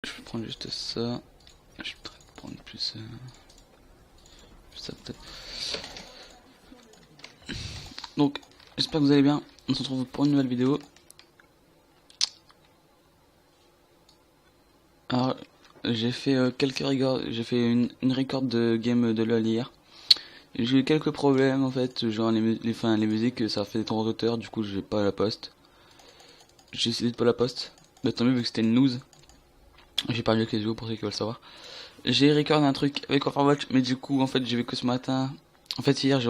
Je vais prendre juste ça. Je vais peut-être prendre plus ça peut-être. Donc, j'espère que vous allez bien. On se retrouve pour une nouvelle vidéo. Alors, j'ai fait quelques records. J'ai fait une record de game de LoL hier. J'ai eu quelques problèmes en fait. Genre les musiques, ça fait des temps de retard. Du coup, j'ai pas la poste. J'ai essayé de pas la poste. Mais tant mieux vu que c'était une news. J'ai perdu avec les vidéos pour ceux qui veulent savoir. J'ai record un truc avec Overwatch, mais du coup, en fait, j'ai vu que ce matin. En fait, hier,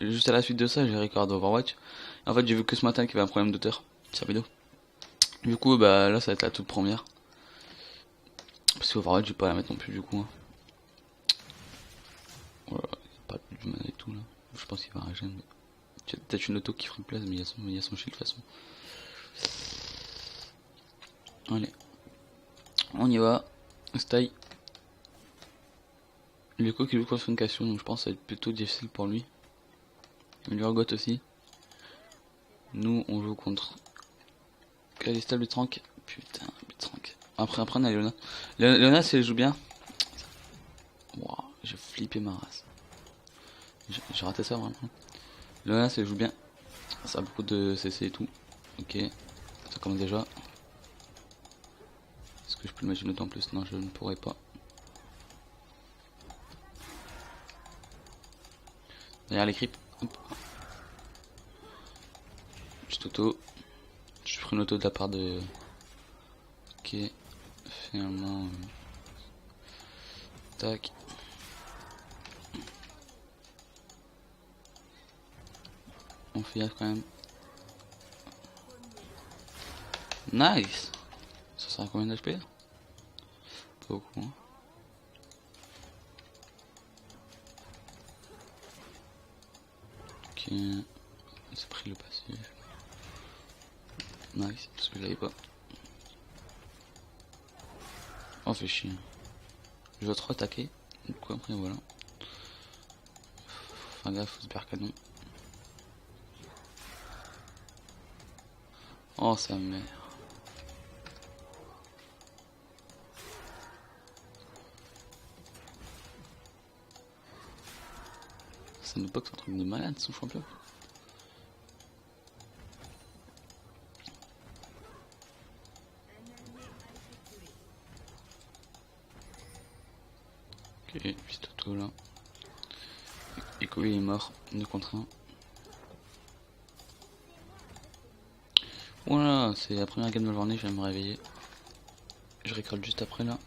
juste à la suite de ça, j'ai record Overwatch. En fait, j'ai vu que ce matin qu'il y avait un problème d'auteur sur la vidéo. Du coup, bah là, ça va être la toute première. Parce que Overwatch, je vais pas la mettre non plus, du coup. Hein. Voilà, pas du mal et tout là. Je pense qu'il va régénérer. Mais... Tu as peut-être une auto qui ferait place, mais il y a son shield de toute façon. Allez, on y va. Style. Luko qui joue contre une question, donc je pense que ça va être plutôt difficile pour lui. Mais Lurgot aussi. Nous, on joue contre Kalista Blitzcrank. Putain, Blitzcrank. Après, on a Leona. Leona, si elle joue bien. Waouh, j'ai flippé ma race. J'ai raté ça vraiment. Leona, si elle joue bien. Ça a beaucoup de CC et tout. Ok, ça commence déjà. Est-ce que je peux le mettre une autre en plus? Non, je ne pourrais pas. Derrière les creeps. Juste auto. Je ferai une auto de la part de... Ok. Finalement... Tac. On fait gaffe quand même. Nice. Ça sera combien d'HP? Pas beaucoup. Hein. Ok. C'est pris le passif. Nice. Parce que je l'avais pas. Oh, fait chier. Je dois trop attaquer. Du coup, après, voilà. Enfin, gaffe, se perd canon. Oh, sa mère. Ça nous boxe un truc de malade, son champion. Ok, juste auto là. Echo il est mort, 2 contre 1. Voilà, c'est la première game de la journée, je vais me réveiller. Je récolte juste après là.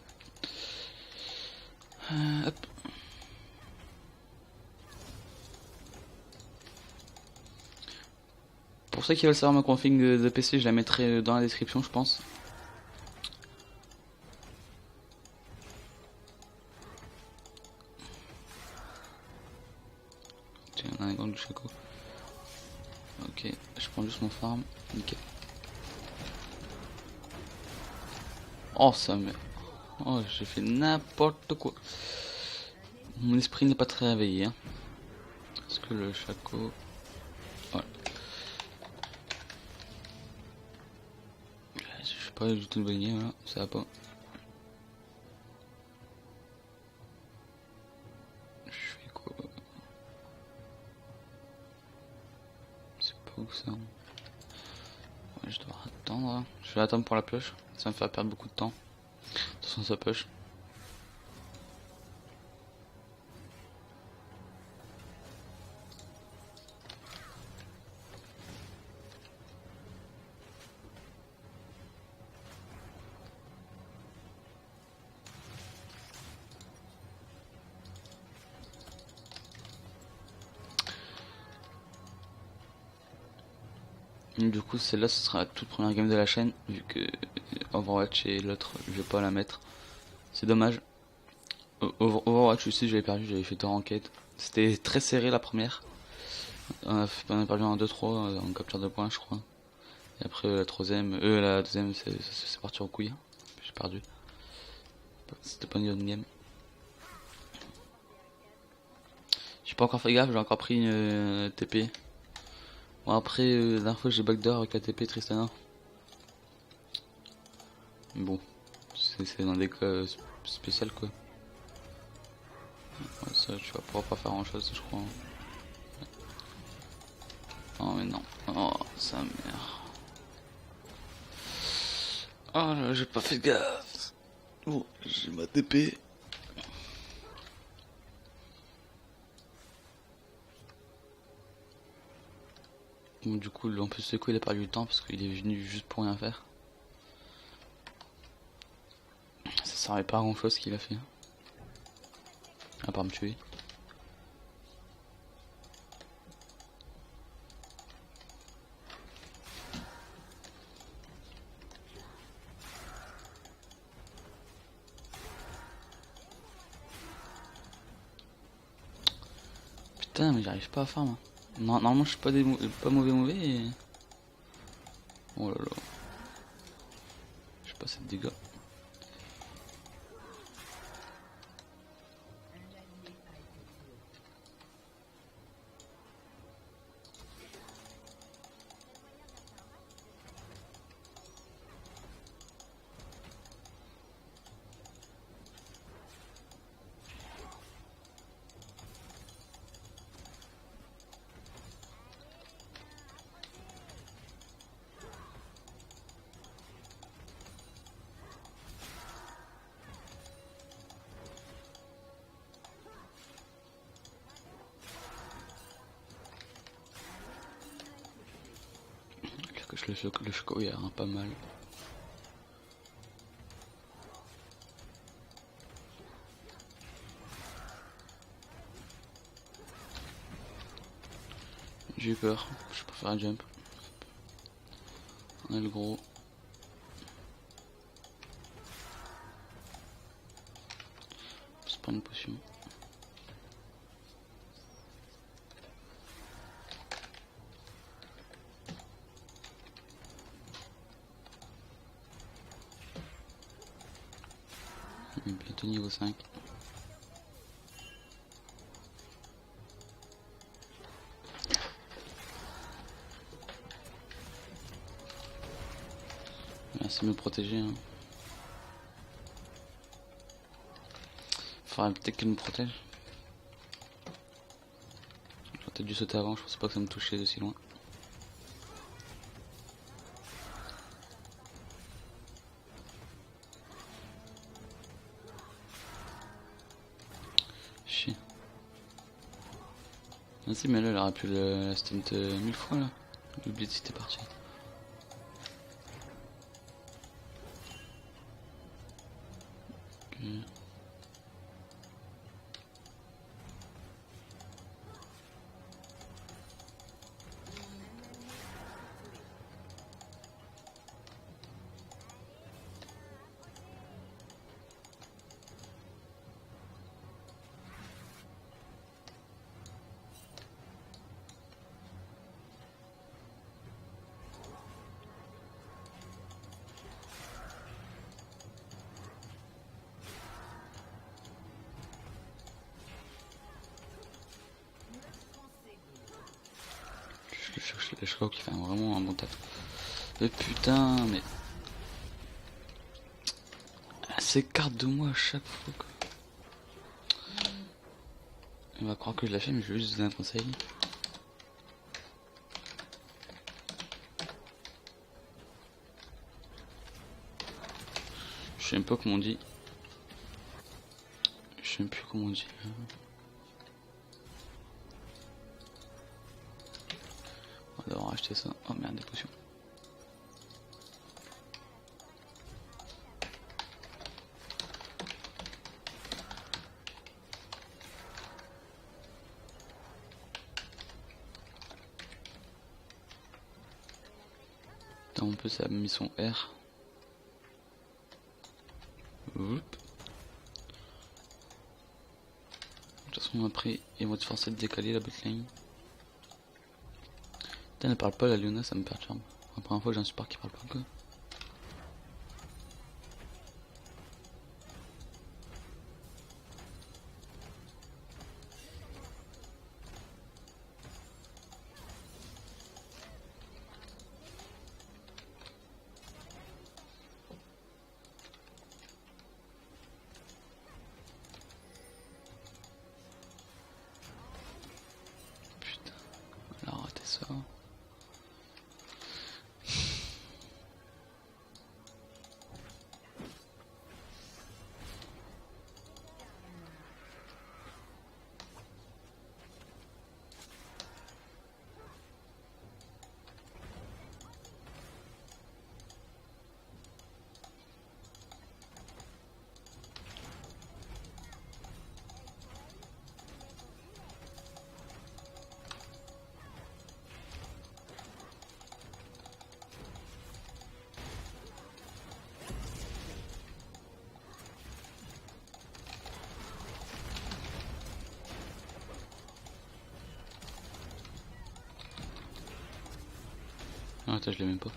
Hop. Pour ceux qui veulent savoir ma config de PC, je la mettrai dans la description, je pense. Tiens, on a un grand du Chaco. Ok, je prends juste mon farm. Nickel. Oh, ça me... Oh, j'ai fait n'importe quoi. Mon esprit n'est pas très réveillé. Hein. Parce que le Chaco... Voilà. Je sais pas du tout de bonne game là, ça va pas. Je fais quoi? C'est pas où ça? Ouais, je dois attendre. Je vais attendre pour la pioche. Ça va me faire perdre beaucoup de temps. De toute façon, ça push. Du coup, celle-là, ce sera la toute première game de la chaîne, vu que Overwatch et l'autre, je vais pas la mettre. C'est dommage. Overwatch aussi, j'avais perdu, j'avais fait 2 enquêtes. C'était très serré la première. On a perdu un 2-3 en capture de points, je crois. Et après, la deuxième, c'est parti en couille. J'ai perdu. C'était pas une bonne game. J'ai pas encore fait gaffe, j'ai encore pris une TP. Bon, après, la dernière fois, j'ai backdoor avec la TP Tristana. Mais bon, c'est dans des cas spéciaux quoi. Ouais, ça tu vas pouvoir pas faire grand chose je crois. Oh mais non. Oh sa mère. Oh là j'ai pas fait gaffe. Bon j'ai ma TP. Bon, du coup en plus c'est quoi il a perdu du temps parce qu'il est venu juste pour rien faire. Ça servait pas à grand chose ce qu'il a fait. À part me tuer. Putain mais j'arrive pas à farm. Non, normalement je suis pas mauvais et... Oh là là. Je sais pas assez de dégâts. Que le choco il a pas mal. J'ai eu peur, je préfère un jump. On a le gros. C'est pas une potion. Bientôt niveau 5. Merci de me protéger. Hein. Faudrait peut-être qu'il me protège. J'aurais peut-être dû sauter avant, je pensais pas que ça me touchait de si loin. Chier. Vas-y mais là elle aurait pu la stunt 1000 fois là. J'ai oublié de si t'es parti. Okay. Je crois qu'il fait vraiment un bon taf. Mais putain, mais... Elle s'écarte de moi à chaque fois quoi. On va croire que je l'ai fait mais je vais juste vous donner un conseil. Je sais même pas comment on dit. Je sais même plus comment on dit. On va devoir acheter ça. Oh merde, des potions. Putain, en plus ça a mis son R. Oup. De toute façon après ils vont te forcer de décaler la botlane. Putain, elle parle pas la Luna, ça me perturbe. La première fois j'ai un support qui parle pas quoi. ça. Ah, attends, je l'ai même pas.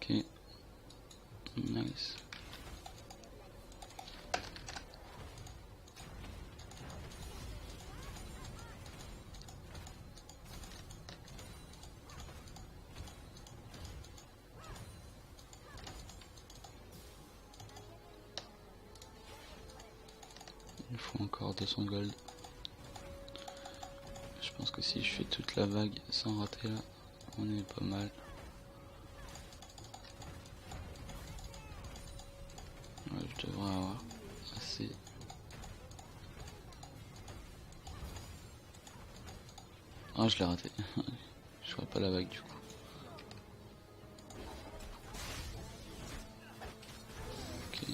Ok. Nice. Il faut encore 200 gold. Je pense que si je fais toute la vague sans rater là, on est pas mal. Ouais, je devrais avoir assez. Ah, je l'ai raté. Je ferai pas la vague du coup. Ok.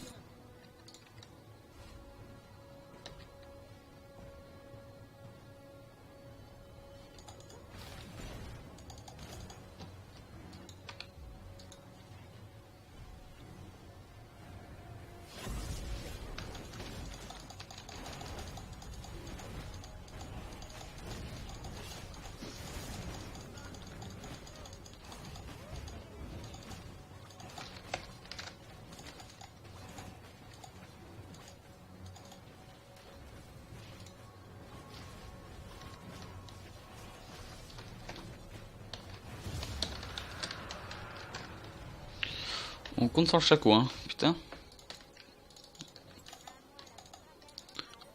On compte sur le chaco, hein, putain.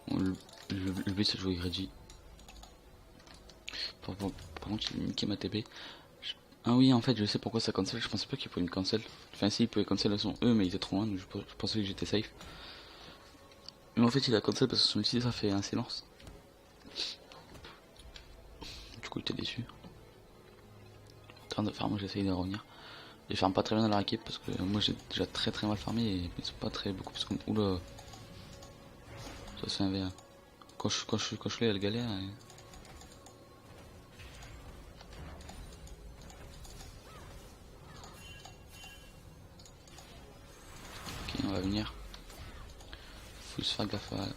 Le but c'est de jouer Reggie. Par contre, il niqué ma TP. Ah oui, en fait, je sais pourquoi ça cancel. Je pensais pas qu'il pouvait me cancel. Enfin, si, il pouvait cancel à son E, mais il était trop loin, donc je pensais que j'étais safe. Mais en fait, il a cancel parce que son outil ça fait un silence. Du coup, il était déçu. En train de farm, j'essaye de revenir. Je farme pas très bien dans la équipe parce que moi j'ai déjà très mal farmé et ils sont pas très beaucoup parce que oula, ça c'est un V1. Quand je l'ai elle galère. Ok, on va venir. Faut se faire gaffe à.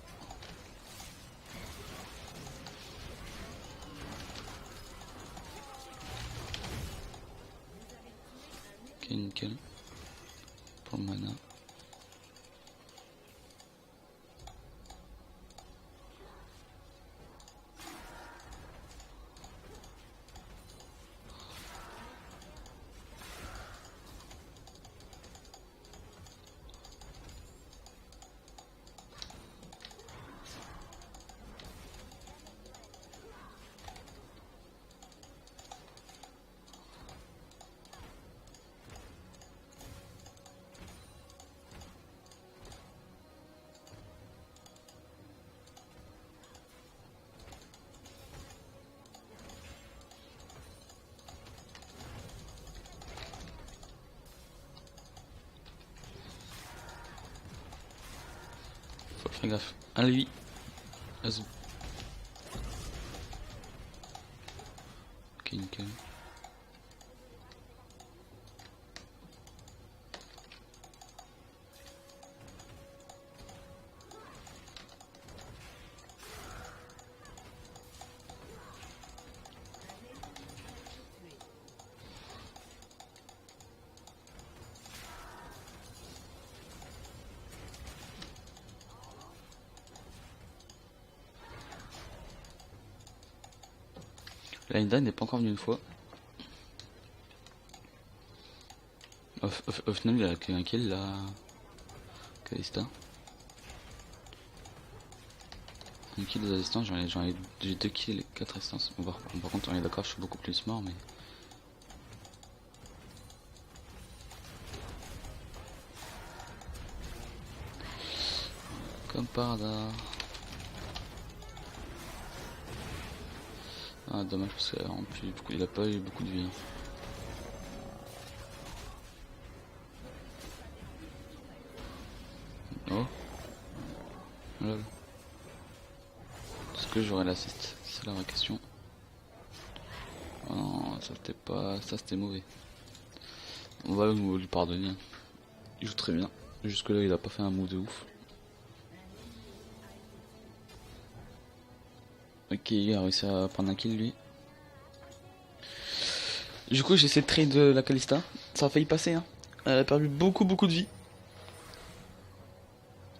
Ok, nickel. Pour le mana. Faut faire gaffe. À lui. Vas-y. Ok, nickel. La Linda n'est pas encore venue une fois. Au final, il a qu'un kill là. Kalista. Un kill de résistance, j'ai 2 kills et 4 résistances. Bon, par contre, on est d'accord, je suis beaucoup plus mort, mais. Comme par hasard. Ah, dommage parce qu'en plus, il a pas eu beaucoup de vie. Oh. Lol. Est-ce que j'aurai l'assist? C'est la vraie question. Oh non, ça c'était pas. Ça c'était mauvais. On va lui pardonner. Il joue très bien. Jusque là il a pas fait un move de ouf. Ok, il a réussi à prendre un kill lui. Du coup j'ai essayé de trade la Kalista. Ça a failli passer hein. Elle a perdu beaucoup de vie.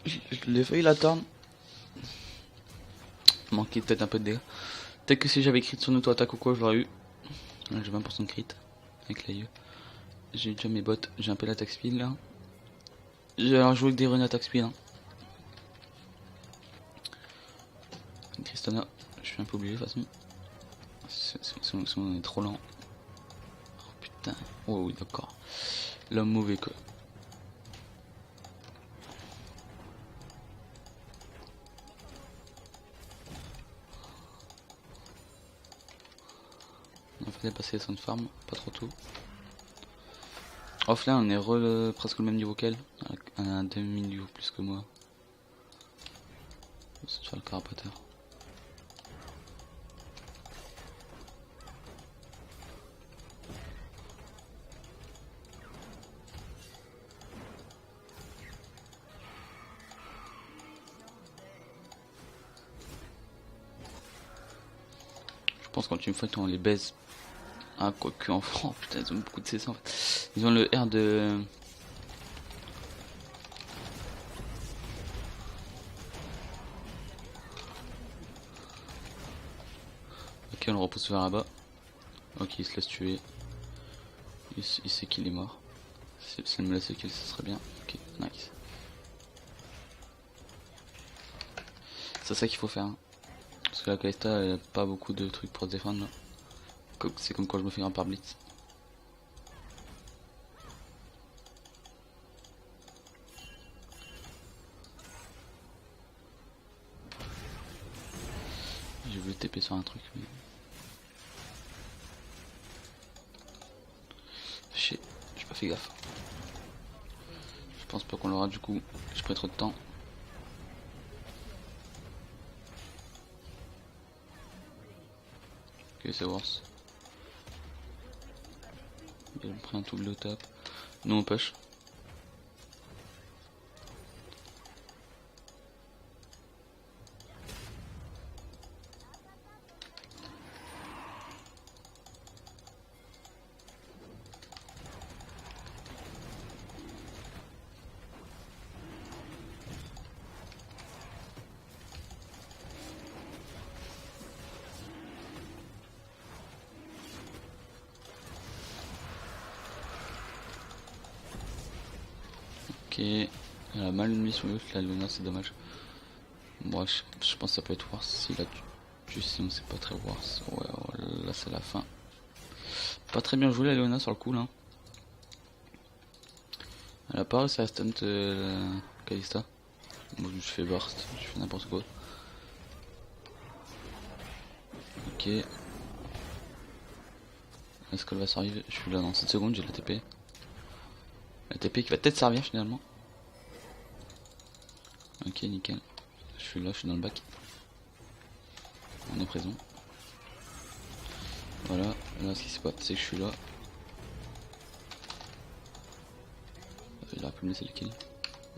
Je l'ai failli la turn. Manquait peut-être un peu de dégâts. Peut-être que si j'avais crit son auto-attaque ou quoi je l'aurais eu. J'ai 20% de crit avec l'AIE. J'ai déjà mes bots, j'ai un peu l'attaque speed là. J'ai joué avec des runs attaque speed hein. Tristana, je suis un peu obligé de toute façon. Sinon on est trop lent. Oh putain, oh oui d'accord. L'homme mauvais quoi. On fallait passer son farm, pas trop tôt. Off là on est presque au même niveau qu'elle. Elle a un demi-niveau plus que moi. C'est sur le carapateur. Je pense quand tu me fais on les baise. Ah quoique en France, putain ils ont beaucoup de CC en fait. Ils ont le R de... Ok on le repousse vers là-bas. Ok il se laisse tuer. Il sait qu'il est mort. Si elle me laisse kill ça serait bien. Ok nice. C'est ça qu'il faut faire. Hein. Parce que la Kalista elle a pas beaucoup de trucs pour se défendre là. C'est comme quand je me fais un par blitz. J'ai voulu TP sur un truc mais... Chier, j'ai pas fait gaffe. Je pense pas qu'on l'aura du coup, j'ai pris trop de temps. Ok c'est worse. Il a pris un double top. Nous on push. Ok, elle a mal mis sur l'autre, la Luna c'est dommage. Moi je pense que ça peut être worse si là tu sinon c'est pas très worse. Ouais, là c'est la fin. Pas très bien joué la Luna sur le coup là. Elle a pas réussi à stunt Kalista. Moi je fais burst, je fais n'importe quoi. Ok. Est-ce qu'elle va s'arriver? Je suis là dans 7 secondes, j'ai la TP. La TP qui va peut-être servir finalement. Ok nickel. Je suis là, je suis dans le bac. On est présent. Voilà, là ce qui se passe c'est que je suis là. Il aurait pu me laisser le kill.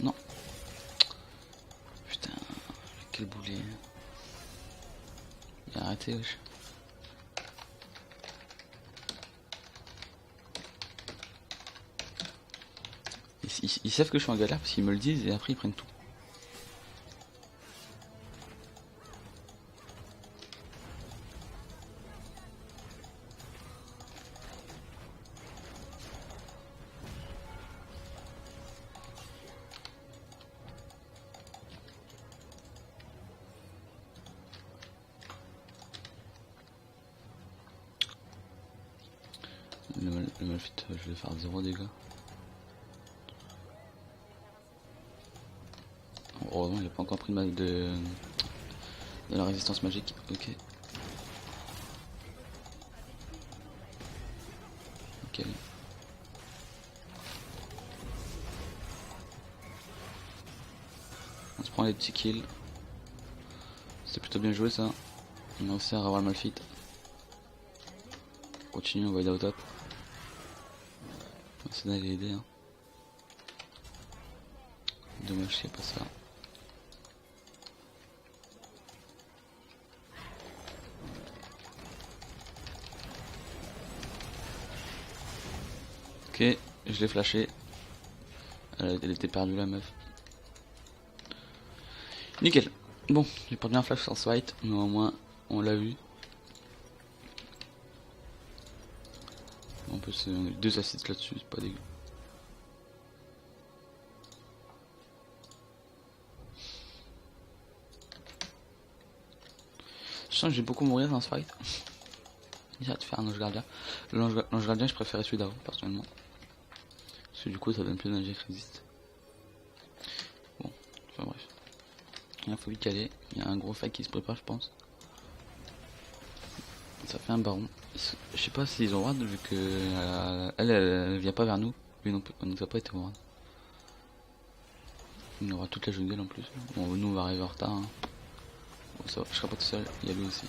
Non. Putain, quel boulet. Il a arrêté wesh. Ils savent que je suis en galère parce qu'ils me le disent et après ils prennent tout. Le Malphite, je vais faire 0 dégâts. Heureusement, il a pas encore pris de la résistance magique. Ok. Ok. On se prend les petits kills. C'est plutôt bien joué ça. On a aussi à avoir le Malphite. Continue, on va aller au top. On va essayer d'aller l'aider. Hein. Dommage qu'il n'y a pas ça. Ok, je l'ai flashé. Elle était perdue la meuf. Nickel. Bon, j'ai pas bien flash sur Swite, mais au moins on l'a vu. En plus, on a 2 assists là-dessus, c'est pas dégueu. Je sens que j'ai beaucoup mourir dans ce fight. J'ai hâte de faire un ange gardien. L'ange gardien, je préférais celui d'avant, personnellement. Parce que du coup, ça donne plus d'énergie résiste. Bon, enfin bref. Il faut vite y aller. Il y a un gros fight qui se prépare, je pense. Ça fait un baron. Je sais pas s'ils ont ward, vu que elle vient pas vers nous. Lui non plus, on nous a pas été ward. Il y aura toute la jungle en plus. Bon, nous on va arriver en retard. Hein. Bon, ça va, je serai pas tout seul, il y a lui aussi.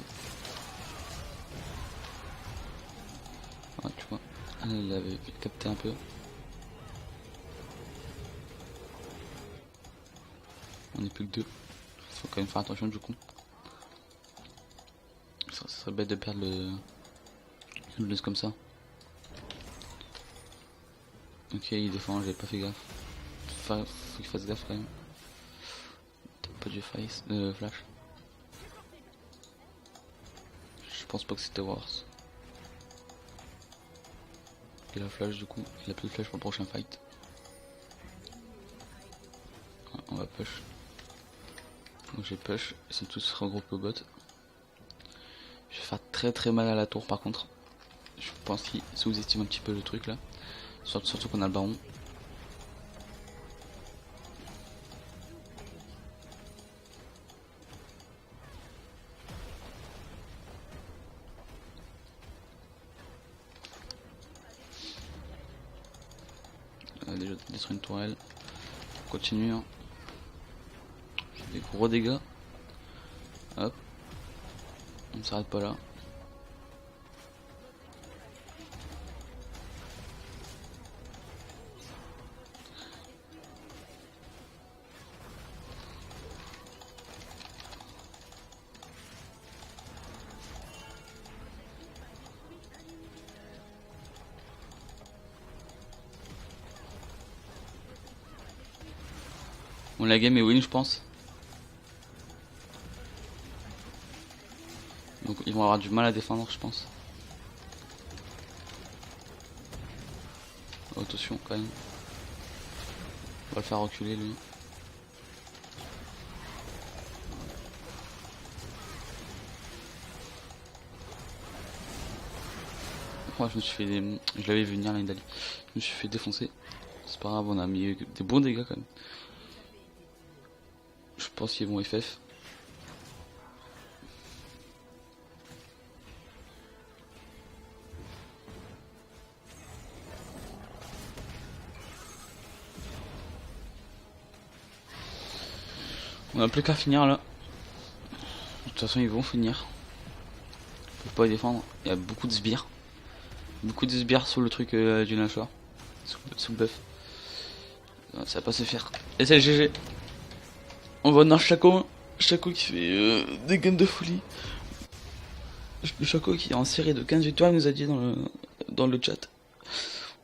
Ah, tu vois, elle avait capté un peu. On est plus que 2. Faut quand même faire attention du coup. Ça serait bête de perdre le blitz comme ça. Ok, il défend, j'avais pas fait gaffe. Faut qu'il fasse gaffe quand même. T'as pas du flash. Je pense pas que c'était worse. Il a flash du coup, il a plus de flash pour le prochain fight. On va push. Donc j'ai push, ils sont tous regroupés au bot. Je vais faire très mal à la tour par contre. Je pense qu'ils sous-estiment un petit peu le truc là. Surtout qu'on a le baron. On a déjà détruit une tourelle. On continue. Hein. Des gros dégâts. Hop. On ne s'arrête pas là. Bon, la game est win, je pense. Donc ils vont avoir du mal à défendre, je pense. Oh, attention quand même. On va le faire reculer lui. Moi je me suis fait je l'avais vu venir l'année d'aller. Je me suis fait défoncer. C'est pas grave, on a mis des bons dégâts quand même. Je pense qu'ils vont FF. On a plus qu'à finir là. De toute façon ils vont finir. Ils peuvent pas les défendre. Il y a beaucoup de sbires. Beaucoup de sbires sous le truc du lyncheur. Sous le buff. Ça va pas se faire. Et c'est GG. On va dans Chaco. Chaco qui fait des gains de folie. Le Chaco qui est en série de 15 étoiles nous a dit dans le chat.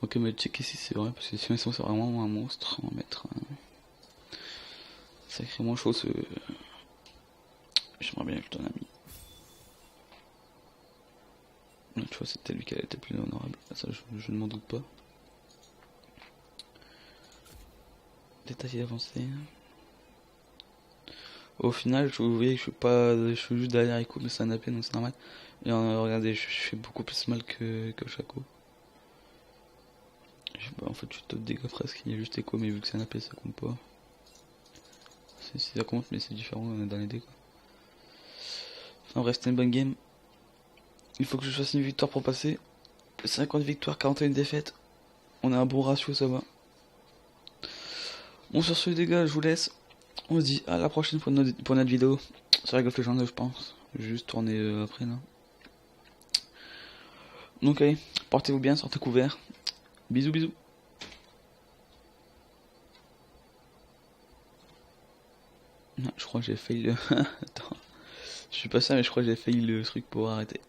Ok, mais checker si c'est vrai, parce que sinon c'est vraiment un monstre. On va mettre sacrément chaud ce. J'aimerais bien que ton ami. Là, tu vois, c'était lui qui était plus honorable. Ça, je ne m'en doute pas. Détail avancé. Au final, vous voyez que je suis juste derrière Echo, mais c'est un AP donc c'est normal. Et regardez, je fais beaucoup plus mal que Chaco. Je sais pas, en fait je suis top dégâts presque, il y a juste écho mais vu que c'est un AP ça compte pas. Si ça compte mais c'est différent dans les dés quoi. Enfin bref c'était une bonne game. Il faut que je fasse une victoire pour passer. 50 victoires, 41 défaites. On a un bon ratio, ça va. Bon sur ce les gars, je vous laisse. On se dit à la prochaine pour notre vidéo. Sur League of Legends je pense. Je vais juste tourner après là. Donc allez, portez-vous bien, sortez couverts. Bisous bisous. Non, je crois que j'ai failli le... Attends. Je suis pas ça mais je crois que j'ai failli le truc pour arrêter.